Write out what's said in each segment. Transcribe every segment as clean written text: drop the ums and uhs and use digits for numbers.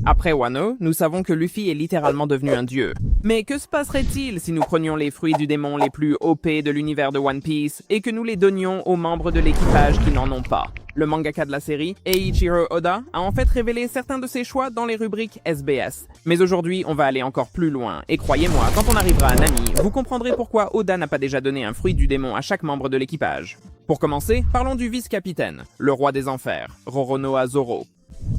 Après Wano, nous savons que Luffy est littéralement devenu un dieu. Mais que se passerait-il si nous prenions les fruits du démon les plus OP de l'univers de One Piece et que nous les donnions aux membres de l'équipage qui n'en ont pas? Le mangaka de la série, Eiichiro Oda, a en fait révélé certains de ses choix dans les rubriques SBS. Mais aujourd'hui, on va aller encore plus loin. Et croyez-moi, quand on arrivera à Nami, vous comprendrez pourquoi Oda n'a pas déjà donné un fruit du démon à chaque membre de l'équipage. Pour commencer, parlons du vice-capitaine, le roi des enfers, Roronoa Zoro.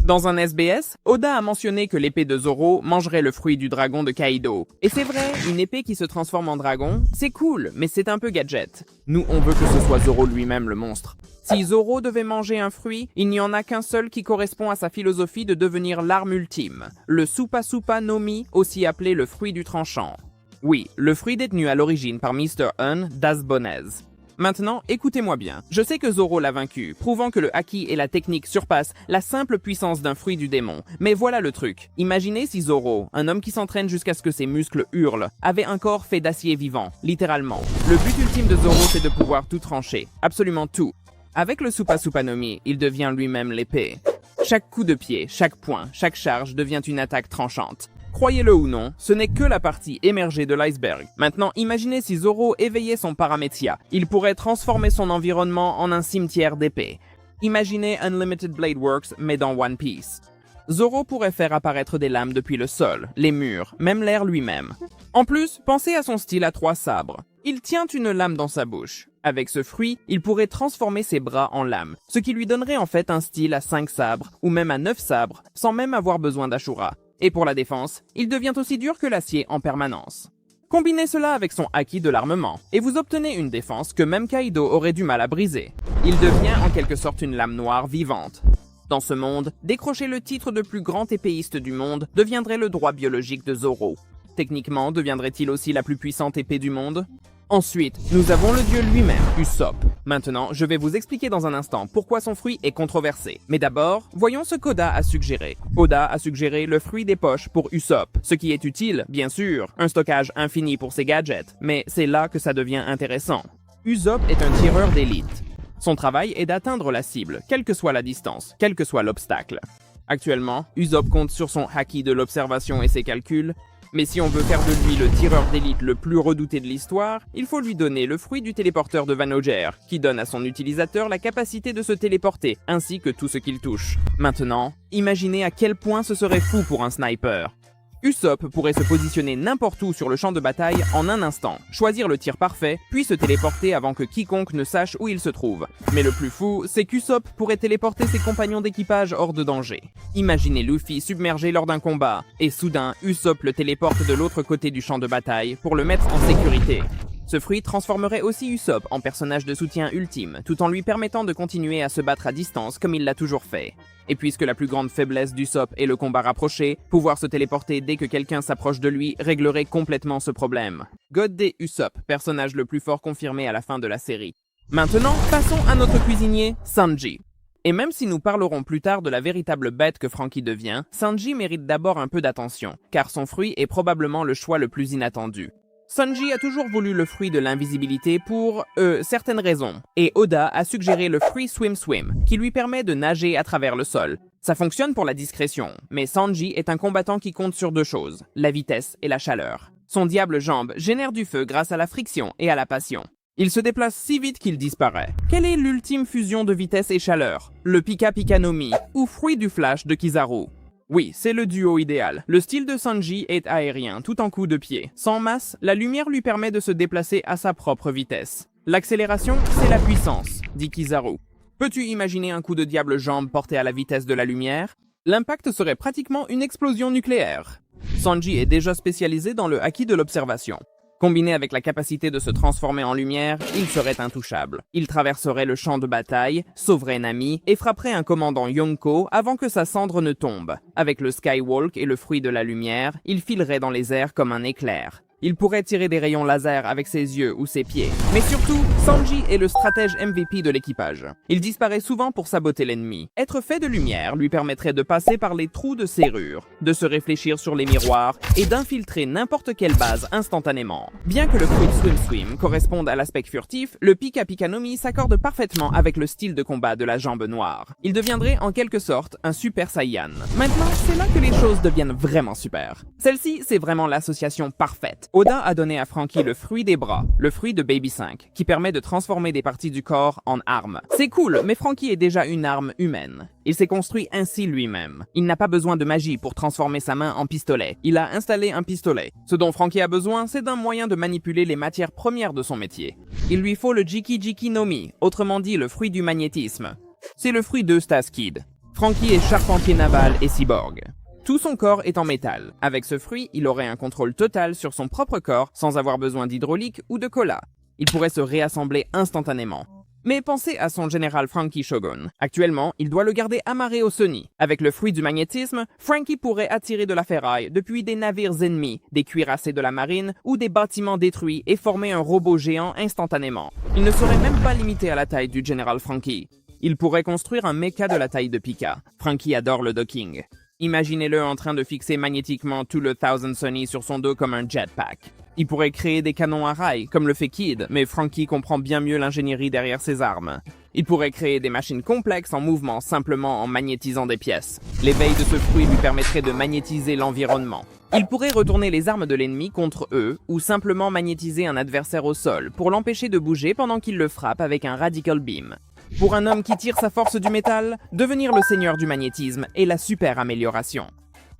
Dans un SBS, Oda a mentionné que l'épée de Zoro mangerait le fruit du dragon de Kaido. Et c'est vrai, une épée qui se transforme en dragon, c'est cool, mais c'est un peu gadget. Nous, on veut que ce soit Zoro lui-même le monstre. Si Zoro devait manger un fruit, il n'y en a qu'un seul qui correspond à sa philosophie de devenir l'arme ultime, le Supa Supa no Mi, aussi appelé le fruit du tranchant. Oui, le fruit détenu à l'origine par Mr. Un d'Asbonez. Maintenant, écoutez-moi bien. Je sais que Zoro l'a vaincu, prouvant que le haki et la technique surpassent la simple puissance d'un fruit du démon. Mais voilà le truc. Imaginez si Zoro, un homme qui s'entraîne jusqu'à ce que ses muscles hurlent, avait un corps fait d'acier vivant, littéralement. Le but ultime de Zoro, c'est de pouvoir tout trancher. Absolument tout. Avec le Supa Supa no Mi, il devient lui-même l'épée. Chaque coup de pied, chaque point, chaque charge devient une attaque tranchante. Croyez-le ou non, ce n'est que la partie émergée de l'iceberg. Maintenant, imaginez si Zoro éveillait son paramétia. Il pourrait transformer son environnement en un cimetière d'épées. Imaginez Unlimited Blade Works, mais dans One Piece. Zoro pourrait faire apparaître des lames depuis le sol, les murs, même l'air lui-même. En plus, pensez à son style à 3 sabres. Il tient une lame dans sa bouche. Avec ce fruit, il pourrait transformer ses bras en lames, ce qui lui donnerait en fait un style à 5 sabres, ou même à 9 sabres, sans même avoir besoin d'Ashura. Et pour la défense, il devient aussi dur que l'acier en permanence. Combinez cela avec son haki de l'armement, et vous obtenez une défense que même Kaido aurait du mal à briser. Il devient en quelque sorte une lame noire vivante. Dans ce monde, décrocher le titre de plus grand épéiste du monde deviendrait le droit biologique de Zoro. Techniquement, deviendrait-il aussi la plus puissante épée du monde? Ensuite, nous avons le dieu lui-même, Usopp. Maintenant, je vais vous expliquer dans un instant pourquoi son fruit est controversé. Mais d'abord, voyons ce qu'Oda a suggéré. Oda a suggéré le fruit des poches pour Usopp, ce qui est utile, bien sûr, un stockage infini pour ses gadgets, mais c'est là que ça devient intéressant. Usopp est un tireur d'élite. Son travail est d'atteindre la cible, quelle que soit la distance, quel que soit l'obstacle. Actuellement, Usopp compte sur son haki de l'observation et ses calculs. Mais si on veut faire de lui le tireur d'élite le plus redouté de l'histoire, il faut lui donner le fruit du téléporteur de Vanoger, qui donne à son utilisateur la capacité de se téléporter, ainsi que tout ce qu'il touche. Maintenant, imaginez à quel point ce serait fou pour un sniper. Usopp pourrait se positionner n'importe où sur le champ de bataille en un instant, choisir le tir parfait, puis se téléporter avant que quiconque ne sache où il se trouve. Mais le plus fou, c'est qu'Usopp pourrait téléporter ses compagnons d'équipage hors de danger. Imaginez Luffy submergé lors d'un combat, et soudain, Usopp le téléporte de l'autre côté du champ de bataille pour le mettre en sécurité. Ce fruit transformerait aussi Usopp en personnage de soutien ultime, tout en lui permettant de continuer à se battre à distance comme il l'a toujours fait. Et puisque la plus grande faiblesse d'Usopp est le combat rapproché, pouvoir se téléporter dès que quelqu'un s'approche de lui réglerait complètement ce problème. God Day Usopp, personnage le plus fort confirmé à la fin de la série. Maintenant, passons à notre cuisinier, Sanji. Et même si nous parlerons plus tard de la véritable bête que Franky devient, Sanji mérite d'abord un peu d'attention, car son fruit est probablement le choix le plus inattendu. Sanji a toujours voulu le fruit de l'invisibilité pour, certaines raisons. Et Oda a suggéré le Free Swim Swim, qui lui permet de nager à travers le sol. Ça fonctionne pour la discrétion, mais Sanji est un combattant qui compte sur 2 choses, la vitesse et la chaleur. Son diable jambe génère du feu grâce à la friction et à la passion. Il se déplace si vite qu'il disparaît. Quelle est l'ultime fusion de vitesse et chaleur? Le Pika Pika no Mi, ou fruit du flash de Kizaru? Oui, c'est le duo idéal. Le style de Sanji est aérien, tout en coup de pied. Sans masse, la lumière lui permet de se déplacer à sa propre vitesse. L'accélération, c'est la puissance, dit Kizaru. Peux-tu imaginer un coup de diable jambe porté à la vitesse de la lumière? L'impact serait pratiquement une explosion nucléaire. Sanji est déjà spécialisé dans le haki de l'observation. Combiné avec la capacité de se transformer en lumière, il serait intouchable. Il traverserait le champ de bataille, sauverait Nami et frapperait un commandant Yonko avant que sa cendre ne tombe. Avec le Skywalk et le fruit de la lumière, il filerait dans les airs comme un éclair. Il pourrait tirer des rayons laser avec ses yeux ou ses pieds. Mais surtout, Sanji est le stratège MVP de l'équipage. Il disparaît souvent pour saboter l'ennemi. Être fait de lumière lui permettrait de passer par les trous de serrure, de se réfléchir sur les miroirs et d'infiltrer n'importe quelle base instantanément. Bien que le fruit Swim Swim corresponde à l'aspect furtif, le Pika Pika no Mi s'accorde parfaitement avec le style de combat de la Jambe Noire. Il deviendrait en quelque sorte un Super Saiyan. Maintenant, c'est là que les choses deviennent vraiment super. Celle-ci, c'est vraiment l'association parfaite. Oda a donné à Franky le fruit des bras, le fruit de Baby 5, qui permet de transformer des parties du corps en armes. C'est cool, mais Franky est déjà une arme humaine. Il s'est construit ainsi lui-même. Il n'a pas besoin de magie pour transformer sa main en pistolet. Il a installé un pistolet. Ce dont Franky a besoin, c'est d'un moyen de manipuler les matières premières de son métier. Il lui faut le Jiki Jiki no Mi, autrement dit le fruit du magnétisme. C'est le fruit d'Eustas Kid. Franky est charpentier naval et cyborg. Tout son corps est en métal. Avec ce fruit, il aurait un contrôle total sur son propre corps sans avoir besoin d'hydraulique ou de cola. Il pourrait se réassembler instantanément. Mais pensez à son général Franky Shogun. Actuellement, il doit le garder amarré au Sunny. Avec le fruit du magnétisme, Franky pourrait attirer de la ferraille depuis des navires ennemis, des cuirassés de la marine ou des bâtiments détruits et former un robot géant instantanément. Il ne serait même pas limité à la taille du général Franky. Il pourrait construire un mecha de la taille de Pika. Franky adore le docking. Imaginez-le en train de fixer magnétiquement tout le Thousand Sunny sur son dos comme un jetpack. Il pourrait créer des canons à rails, comme le fait Kid, mais Franky comprend bien mieux l'ingénierie derrière ses armes. Il pourrait créer des machines complexes en mouvement simplement en magnétisant des pièces. L'éveil de ce fruit lui permettrait de magnétiser l'environnement. Il pourrait retourner les armes de l'ennemi contre eux, ou simplement magnétiser un adversaire au sol pour l'empêcher de bouger pendant qu'il le frappe avec un Radical Beam. Pour un homme qui tire sa force du métal, devenir le seigneur du magnétisme est la super amélioration.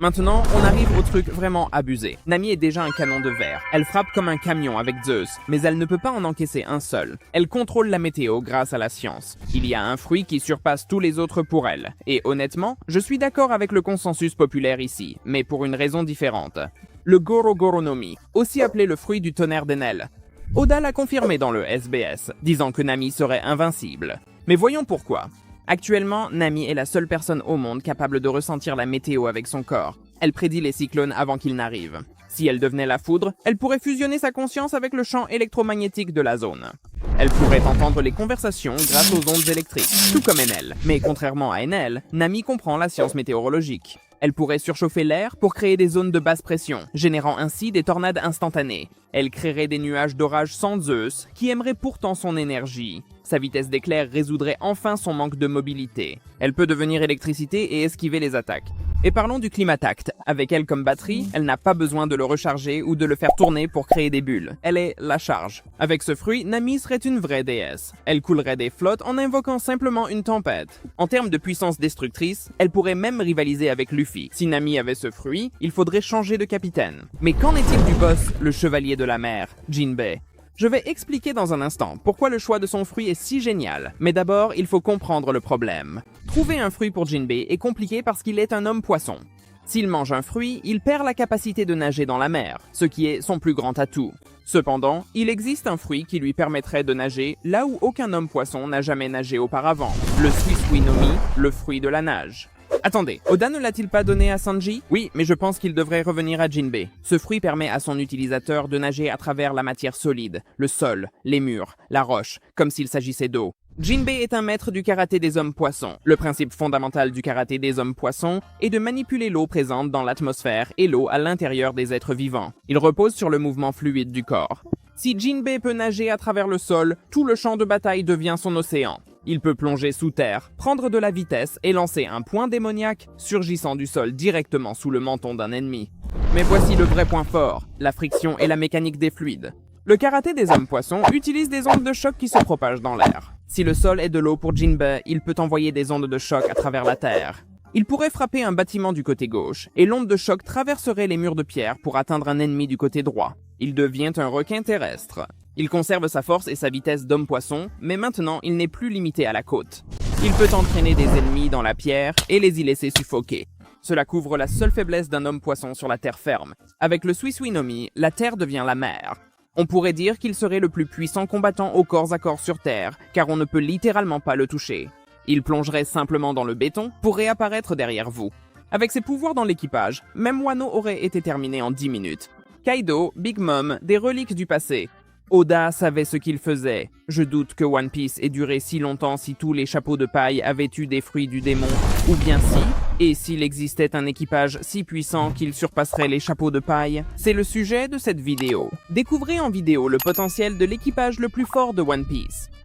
Maintenant, on arrive au truc vraiment abusé. Nami est déjà un canon de verre. Elle frappe comme un camion avec Zeus, mais elle ne peut pas en encaisser un seul. Elle contrôle la météo grâce à la science. Il y a un fruit qui surpasse tous les autres pour elle. Et honnêtement, je suis d'accord avec le consensus populaire ici, mais pour une raison différente. Le Goro Goro no Mi, aussi appelé le fruit du tonnerre d'Enel. Oda l'a confirmé dans le SBS, disant que Nami serait invincible. Mais voyons pourquoi. Actuellement, Nami est la seule personne au monde capable de ressentir la météo avec son corps. Elle prédit les cyclones avant qu'ils n'arrivent. Si elle devenait la foudre, elle pourrait fusionner sa conscience avec le champ électromagnétique de la zone. Elle pourrait entendre les conversations grâce aux ondes électriques, tout comme Enel. Mais contrairement à Enel, Nami comprend la science météorologique. Elle pourrait surchauffer l'air pour créer des zones de basse pression, générant ainsi des tornades instantanées. Elle créerait des nuages d'orage sans Zeus, qui aimerait pourtant son énergie. Sa vitesse d'éclair résoudrait enfin son manque de mobilité. Elle peut devenir électricité et esquiver les attaques. Et parlons du Climatact. Avec elle comme batterie, elle n'a pas besoin de le recharger ou de le faire tourner pour créer des bulles. Elle est la charge. Avec ce fruit, Nami serait une vraie déesse. Elle coulerait des flottes en invoquant simplement une tempête. En termes de puissance destructrice, elle pourrait même rivaliser avec Luffy. Si Nami avait ce fruit, il faudrait changer de capitaine. Mais qu'en est-il du boss, le chevalier de la mer, Jinbei? Je vais expliquer dans un instant pourquoi le choix de son fruit est si génial, mais d'abord, il faut comprendre le problème. Trouver un fruit pour Jinbei est compliqué parce qu'il est un homme poisson. S'il mange un fruit, il perd la capacité de nager dans la mer, ce qui est son plus grand atout. Cependant, il existe un fruit qui lui permettrait de nager là où aucun homme poisson n'a jamais nagé auparavant, le Suisui no Mi, le fruit de la nage. Attendez, Oda ne l'a-t-il pas donné à Sanji? Oui, mais je pense qu'il devrait revenir à Jinbei. Ce fruit permet à son utilisateur de nager à travers la matière solide, le sol, les murs, la roche, comme s'il s'agissait d'eau. Jinbei est un maître du karaté des hommes poissons. Le principe fondamental du karaté des hommes poissons est de manipuler l'eau présente dans l'atmosphère et l'eau à l'intérieur des êtres vivants. Il repose sur le mouvement fluide du corps. Si Jinbei peut nager à travers le sol, tout le champ de bataille devient son océan. Il peut plonger sous terre, prendre de la vitesse et lancer un point démoniaque surgissant du sol directement sous le menton d'un ennemi. Mais voici le vrai point fort, la friction et la mécanique des fluides. Le karaté des hommes poissons utilise des ondes de choc qui se propagent dans l'air. Si le sol est de l'eau pour Jinbei, il peut envoyer des ondes de choc à travers la terre. Il pourrait frapper un bâtiment du côté gauche, et l'onde de choc traverserait les murs de pierre pour atteindre un ennemi du côté droit. Il devient un requin terrestre. Il conserve sa force et sa vitesse d'homme-poisson, mais maintenant il n'est plus limité à la côte. Il peut entraîner des ennemis dans la pierre et les y laisser suffoquer. Cela couvre la seule faiblesse d'un homme-poisson sur la terre ferme. Avec le Suisui no Mi, la terre devient la mer. On pourrait dire qu'il serait le plus puissant combattant au corps à corps sur terre, car on ne peut littéralement pas le toucher. Il plongerait simplement dans le béton pour réapparaître derrière vous. Avec ses pouvoirs dans l'équipage, même Wano aurait été terminé en 10 minutes. Kaido, Big Mom, des reliques du passé. Oda savait ce qu'il faisait. Je doute que One Piece ait duré si longtemps si tous les chapeaux de paille avaient eu des fruits du démon. Ou bien si, et s'il existait un équipage si puissant qu'il surpasserait les chapeaux de paille. C'est le sujet de cette vidéo. Découvrez en vidéo le potentiel de l'équipage le plus fort de One Piece.